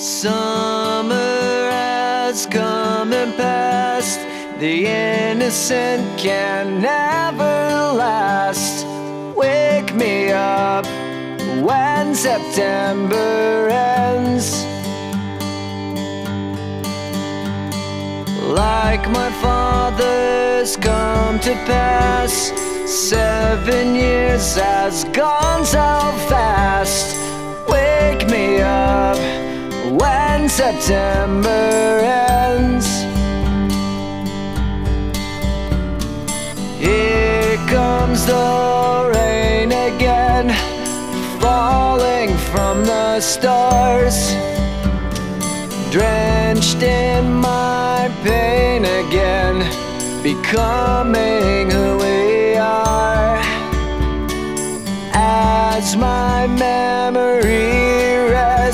Summer has come and passed. The innocent can never last. Wake me up when September ends. Like my father's come to pass, 7 years has gone so fast. Wake me up when September ends. Here comes the rain again, falling from the stars, drenched in my pain again, becoming who we are. As my memory